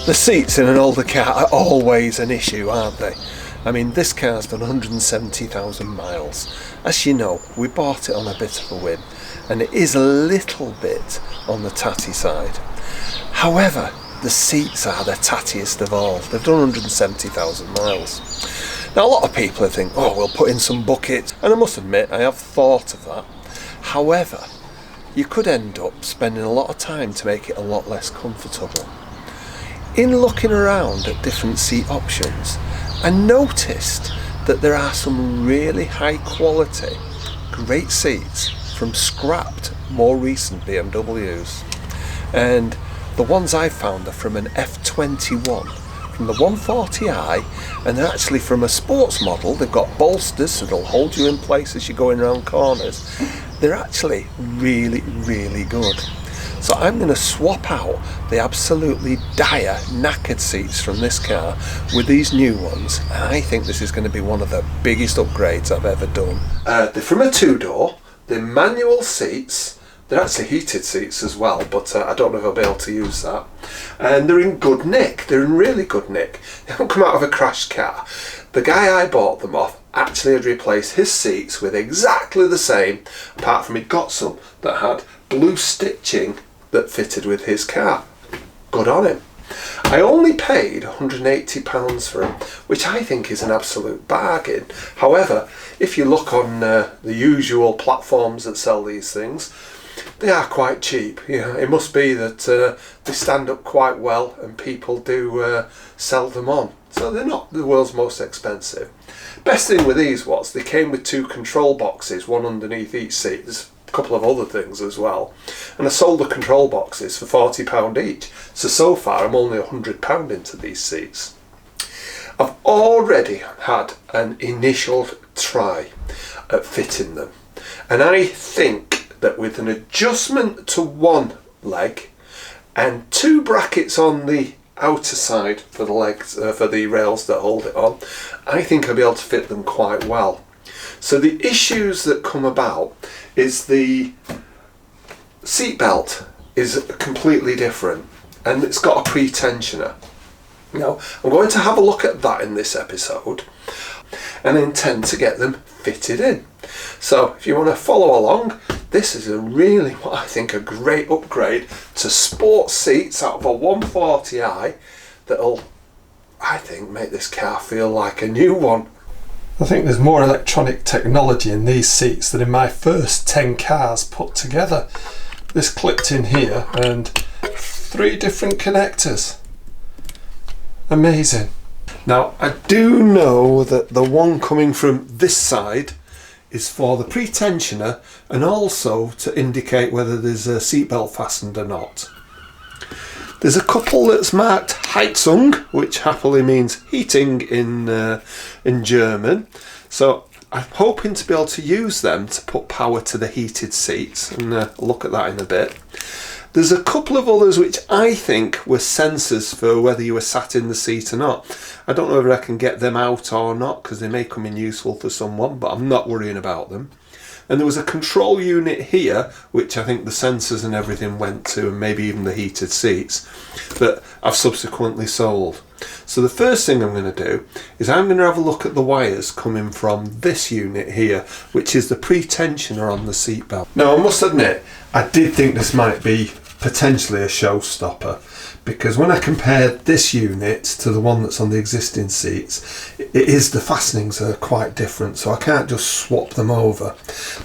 The seats in an older car are always an issue, aren't they? I mean, this car's done 170,000 miles. As you know, we bought it on a bit of a whim, and it is a little bit on the tatty side. However, the seats are the tattiest of all. They've done 170,000 miles. Now, a lot of people think, oh, we'll put in some buckets, and I must admit, I have thought of that. However, you could end up spending a lot of time to make it a lot less comfortable. In looking around at different seat options, I noticed that there are some really high quality, great seats from scrapped, more recent BMWs. And the ones I found are from an F21, from the 140i, and they're actually from a sports model. They've got bolsters, so they'll hold you in place as you're going around corners. They're actually really, really good. So I'm going to swap out the absolutely dire, knackered seats from this car with these new ones, and I think this is going to be one of the biggest upgrades I've ever done. They're from a two-door, they're manual seats. They're actually heated seats as well, but I don't know if I'll be able to use that. And they're in good nick. They're in really good nick. They haven't come out of a crashed car. The guy I bought them off actually had replaced his seats with exactly the same, apart from he'd got some that had blue stitching that fitted with his car. Good on him. I only paid £180 for them, which I think is an absolute bargain. However, if you look on the usual platforms that sell these things, they are quite cheap. It must be that they stand up quite well and people do sell them on. So they're not the world's most expensive. Best thing with these was they came with two control boxes, one underneath each seat. There's a couple of other things as well. And I sold the control boxes for £40 each. So far I'm only £100 into these seats. I've already had an initial try at fitting them. And I think that with an adjustment to one leg and two brackets on the outer side for the legs, for the rails that hold it on, I think I'll be able to fit them quite well. So the issues that come about is the seatbelt is completely different and it's got a pre-tensioner. Now, I'm going to have a look at that in this episode and intend to get them fitted in. So if you want to follow along, this is a really, what I think, a great upgrade to sports seats out of a 140i that'll, I think, make this car feel like a new one. I think there's more electronic technology in these seats than in my first 10 cars put together. This clipped in here and 3 different connectors. Amazing. Now, I do know that the one coming from this side is for the pre-tensioner and also to indicate whether there's a seatbelt fastened or not. There's a couple that's marked Heizung, which happily means heating in German. So I'm hoping to be able to use them to put power to the heated seats, and I'll look at that in a bit. There's a couple of others which I think were sensors for whether you were sat in the seat or not. I don't know whether I can get them out or not because they may come in useful for someone, but I'm not worrying about them. And there was a control unit here, which I think the sensors and everything went to, and maybe even the heated seats, that I've subsequently sold. So the first thing I'm going to do is I'm going to have a look at the wires coming from this unit here, which is the pre-tensioner on the seatbelt. Now, I must admit, I did think this might be potentially a showstopper, because when I compared this unit to the one that's on the existing seats, the fastenings are quite different, so I can't just swap them over.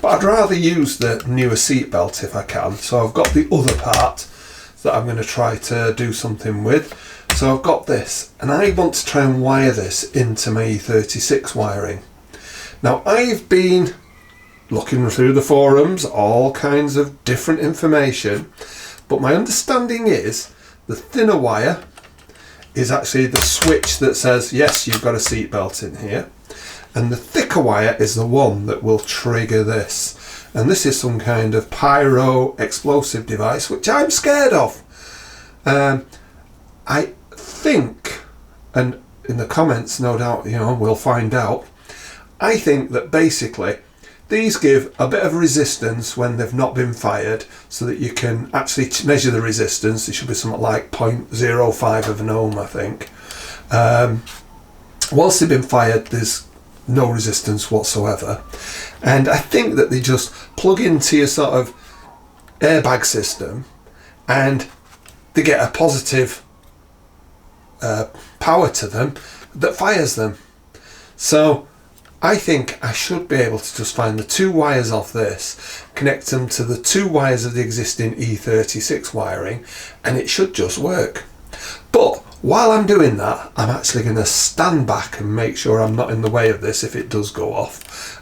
But I'd rather use the newer seatbelt if I can, so I've got the other part that I'm going to try to do something with. So I've got this, and I want to try and wire this into my E36 wiring. Now, I've been looking through the forums, all kinds of different information, but my understanding is the thinner wire is actually the switch that says, yes, you've got a seatbelt in here. And the thicker wire is the one that will trigger this. And this is some kind of pyro explosive device, which I'm scared of. I think, and in the comments, no doubt, we'll find out. I think that basically These give a bit of resistance when they've not been fired, so that you can actually measure the resistance. It should be something like 0.05 of an ohm, I think. Once they've been fired, there's no resistance whatsoever. And I think that they just plug into your sort of airbag system, and they get a positive power to them that fires them. So I think I should be able to just find the 2 wires off this, connect them to the 2 wires of the existing E36 wiring, and it should just work. But while I'm doing that, I'm actually going to stand back and make sure I'm not in the way of this if it does go off.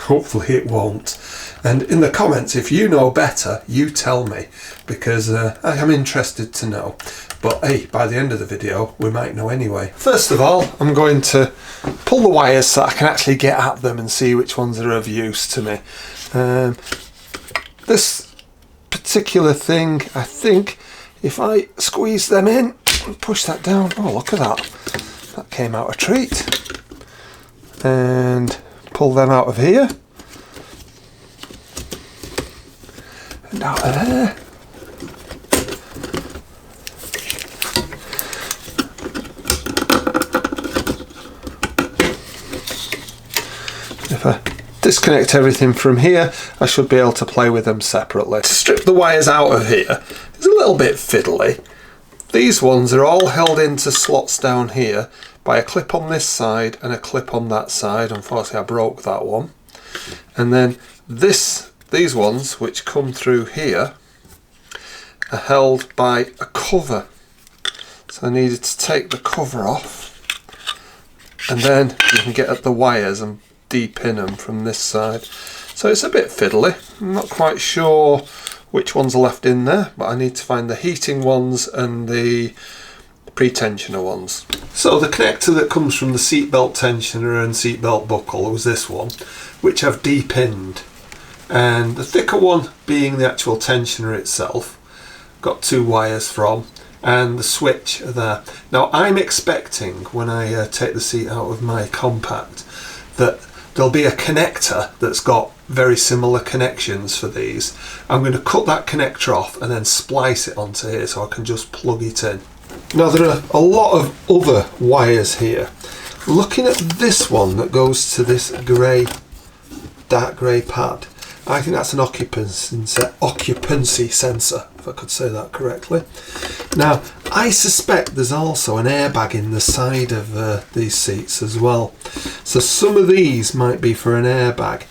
Hopefully it won't. And in the comments, if you know better, you tell me, because I am interested to know. But hey, by the end of the video, we might know anyway. First of all, I'm going to pull the wires so I can actually get at them and see which ones are of use to me. This particular thing, I think, if I squeeze them in and push that down, oh look at that, that came out a treat. And pull them out of here. And out of there. If I disconnect everything from here, I should be able to play with them separately. To strip the wires out of here is a little bit fiddly. These ones are all held into slots down here by a clip on this side and a clip on that side. Unfortunately, I broke that one. And then these ones, which come through here, are held by a cover. So I needed to take the cover off, and then you can get at the wires and de-pin them from this side. So it's a bit fiddly. I'm not quite sure which ones are left in there, but I need to find the heating ones and the pre-tensioner ones. So the connector that comes from the seatbelt tensioner and seatbelt buckle was this one, which I've de-pinned, and the thicker one being the actual tensioner itself, got 2 wires from, and the switch there. Now I'm expecting when I take the seat out of my Compact that there'll be a connector that's got very similar connections for these. I'm going to cut that connector off and then splice it onto here so I can just plug it in. Now there are a lot of other wires here. Looking at this one that goes to this grey, dark grey pad, I think that's an occupancy sensor, if I could say that correctly. Now I suspect there's also an airbag in the side of these seats as well. So some of these might be for an airbag.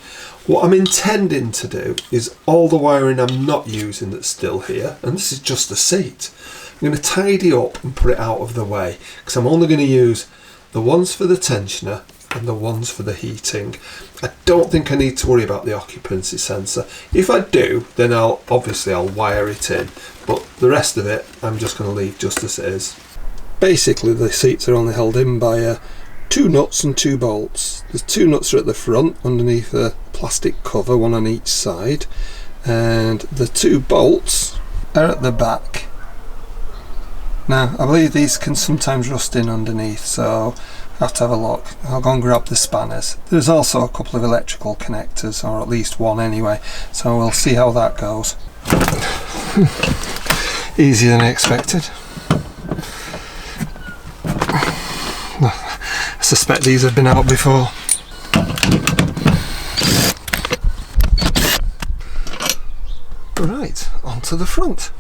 What I'm intending to do is all the wiring I'm not using that's still here, and this is just the seat, I'm going to tidy up and put it out of the way, because I'm only going to use the ones for the tensioner and the ones for the heating. I don't think I need to worry about the occupancy sensor. If I do, then I'll wire it in, but the rest of it I'm just going to leave just as it is. Basically the seats are only held in by 2 nuts and 2 bolts. There's 2 nuts are at the front underneath a plastic cover, one on each side, and the 2 bolts are at the back. Now I believe these can sometimes rust in underneath, so I have to have a look. I'll go and grab the spanners. There's also a couple of electrical connectors, or at least one anyway, so we'll see how that goes. Easier than I expected. I suspect these have been out before. Right, onto the front.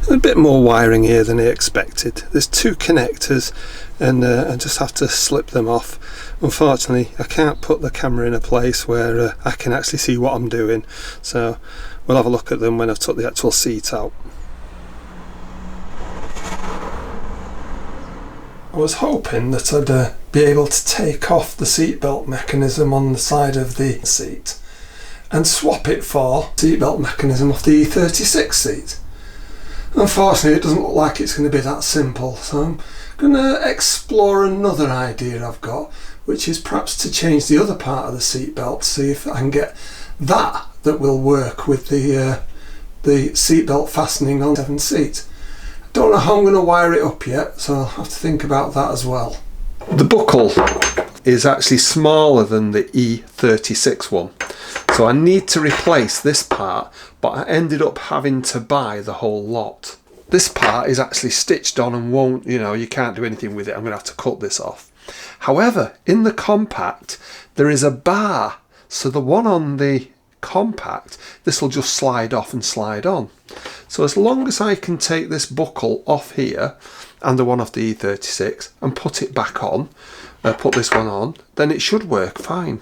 A bit more wiring here than I expected. There's 2 connectors, and I just have to slip them off. Unfortunately, I can't put the camera in a place where I can actually see what I'm doing, so we'll have a look at them when I've took the actual seat out. I was hoping that I'd be able to take off the seatbelt mechanism on the side of the seat and swap it for the seatbelt mechanism off the E36 seat. Unfortunately, it doesn't look like it's going to be that simple, so I'm going to explore another idea I've got, which is perhaps to change the other part of the seatbelt, see if I can get that will work with the seatbelt fastening on the 7 seat. Don't know how I'm going to wire it up yet, so I'll have to think about that as well. The buckle is actually smaller than the E36 one, so I need to replace this part, but I ended up having to buy the whole lot. This part is actually stitched on and won't, you can't do anything with it. I'm going to have to cut this off. However, in the Compact there is a bar, so the one on the Compact, this will just slide off and slide on. So as long as I can take this buckle off here and the one off the E36 and put it back on, put this one on, then it should work fine.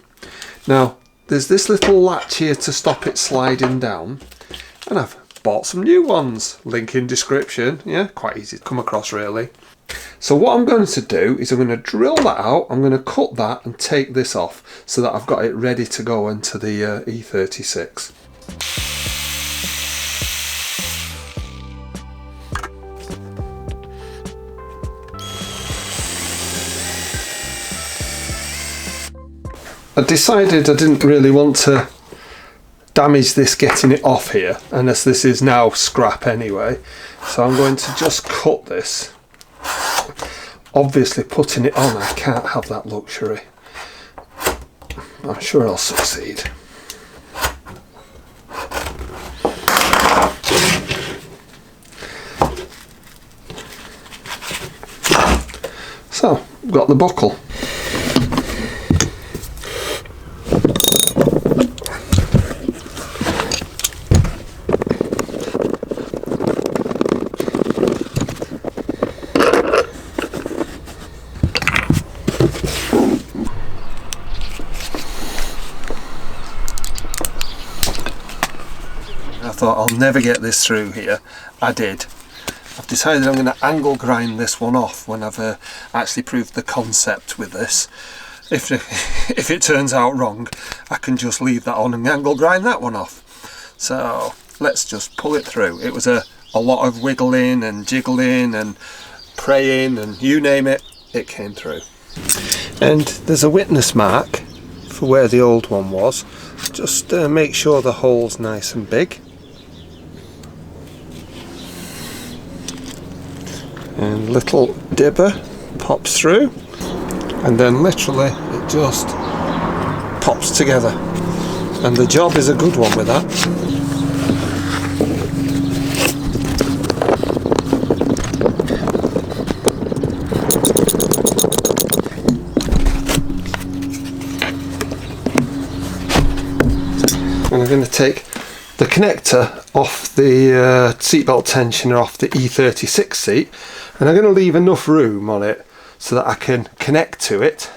Now there's this little latch here to stop it sliding down, and I've bought some new ones, link in description. Yeah, quite easy to come across really. So what I'm going to do is I'm going to drill that out, I'm going to cut that and take this off so that I've got it ready to go into the E36. I decided I didn't really want to damage this getting it off here, and as this is now scrap anyway, so I'm going to just cut this. Obviously putting it on, I can't have that luxury. I'm sure I'll succeed. So, got the buckle. I thought I'll never get this through here. I did. I've decided I'm going to angle grind this one off when I've actually proved the concept with this. If it turns out wrong, I can just leave that on and angle grind that one off. So let's just pull it through. It was a lot of wiggling and jiggling and praying and you name it, it came through. And there's a witness mark for where the old one was. Just make sure the hole's nice and big. And little dibber pops through, and then literally it just pops together, and the job is a good one with that. And I'm going to take the connector off the seatbelt tensioner off the E36 seat, and I'm going to leave enough room on it so that I can connect to it,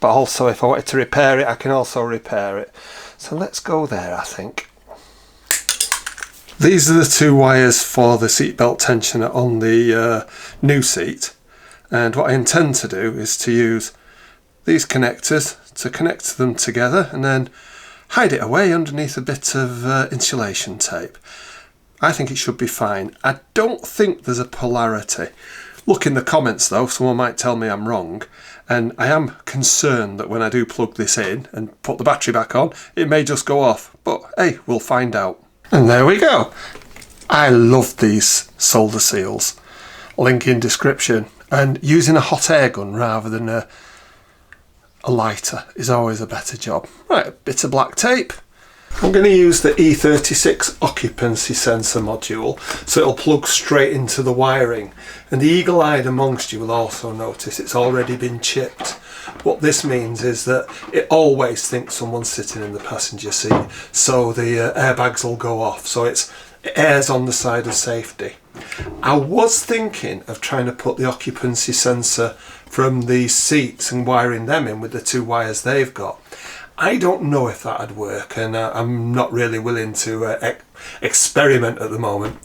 but also if I wanted to repair it I can also repair it. So let's go there. I think these are the two wires for the seatbelt tensioner on the new seat, and what I intend to do is to use these connectors to connect them together and then hide it away underneath a bit of insulation tape. I think it should be fine. I don't think there's a polarity. Look in the comments though, someone might tell me I'm wrong, and I am concerned that when I do plug this in and put the battery back on, it may just go off, but hey, we'll find out. And there we go. I love these solder seals. Link in description. And using a hot air gun rather than a lighter is always a better job. Right, a bit of black tape. I'm going to use the E36 occupancy sensor module, so it'll plug straight into the wiring, and the eagle-eyed amongst you will also notice it's already been chipped. What this means is that it always thinks someone's sitting in the passenger seat, so the airbags will go off, so it airs on the side of safety. I was thinking of trying to put the occupancy sensor from these seats and wiring them in with the two wires they've got. I don't know if that'd work, and I'm not really willing to experiment at the moment.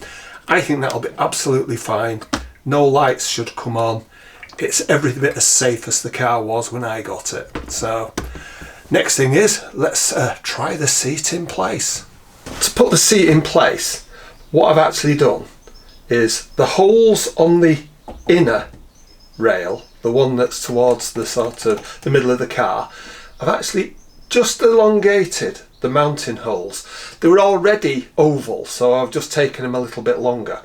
I think that'll be absolutely fine. No lights should come on. It's every bit as safe as the car was when I got it. So next thing is, let's try the seat in place. To put the seat in place, what I've actually done is the holes on the inner rail, the one that's towards the sort of the middle of the car, I've actually just elongated the mounting holes. They were already oval, so I've just taken them a little bit longer.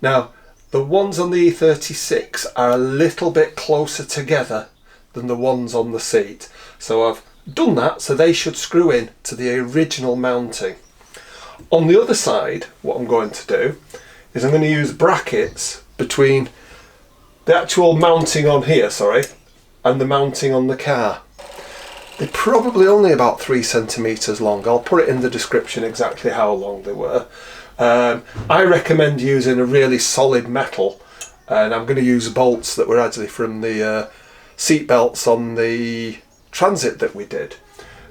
Now, the ones on the E36 are a little bit closer together than the ones on the seat. So I've done that, so they should screw in to the original mounting. On the other side, what I'm going to do is I'm going to use brackets between the actual mounting on here, and the mounting on the car. They're probably only about 3 centimetres long. I'll put it in the description exactly how long they were. I recommend using a really solid metal, and I'm going to use bolts that were actually from the seat belts on the Transit that we did.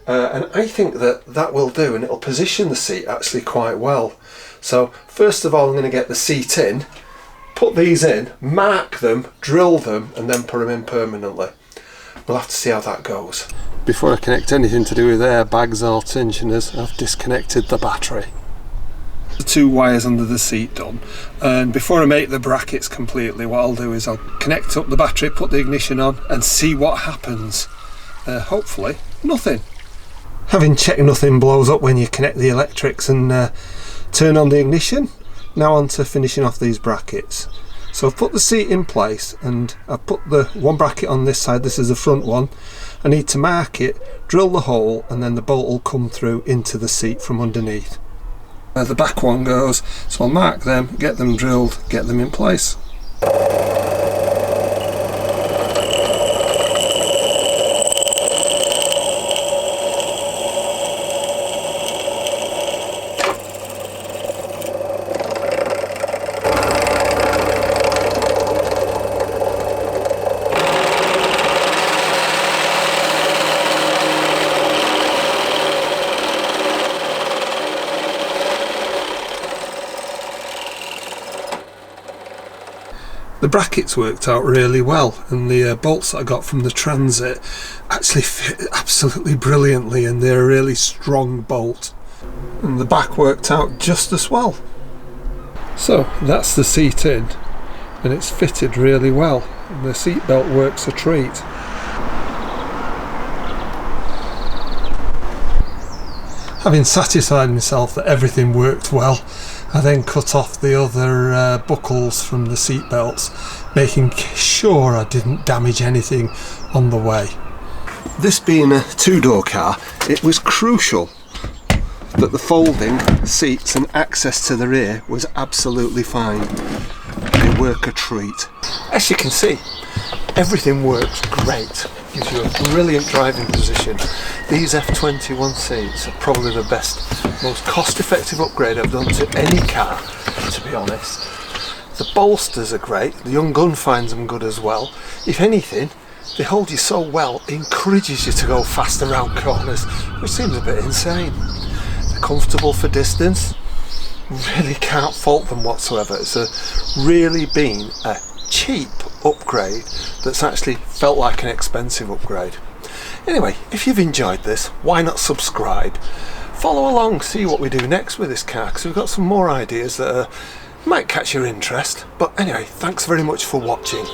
And I think that will do, and it'll position the seat actually quite well. So first of all, I'm going to get the seat in, put these in, mark them, drill them, and then put them in permanently. We'll have to see how that goes. Before I connect anything to do with airbags or tensioners, I've disconnected the battery. The 2 wires under the seat done, and before I make the brackets completely, what I'll do is I'll connect up the battery, put the ignition on, and see what happens. Hopefully nothing. Having checked nothing blows up when you connect the electrics and turn on the ignition, now on to finishing off these brackets. So I've put the seat in place, and I've put the one bracket on this side. This is the front one. I need to mark it, drill the hole, and then the bolt will come through into the seat from underneath. The back one goes, so I'll mark them, get them drilled, get them in place. The brackets worked out really well, and the bolts that I got from the Transit actually fit absolutely brilliantly, and they're a really strong bolt. And the back worked out just as well. So that's the seat in, and it's fitted really well, and the seatbelt works a treat. Having satisfied myself that everything worked well, I then cut off the other buckles from the seat belts, making sure I didn't damage anything on the way. This being a 2-door car, it was crucial that the folding seats and access to the rear was absolutely fine. They work a treat. As you can see, everything works great. Gives you a brilliant driving position. These F21 seats are probably the best, most cost-effective upgrade I've done to any car, to be honest. The bolsters are great, the young gun finds them good as well. If anything, they hold you so well, it encourages you to go fast around corners, which seems a bit insane. They're comfortable for distance, really can't fault them whatsoever. It's really been a cheap upgrade that's actually felt like an expensive upgrade. Anyway, if you've enjoyed this, why not subscribe? Follow along, see what we do next with this car, because we've got some more ideas that might catch your interest. But anyway, thanks very much for watching.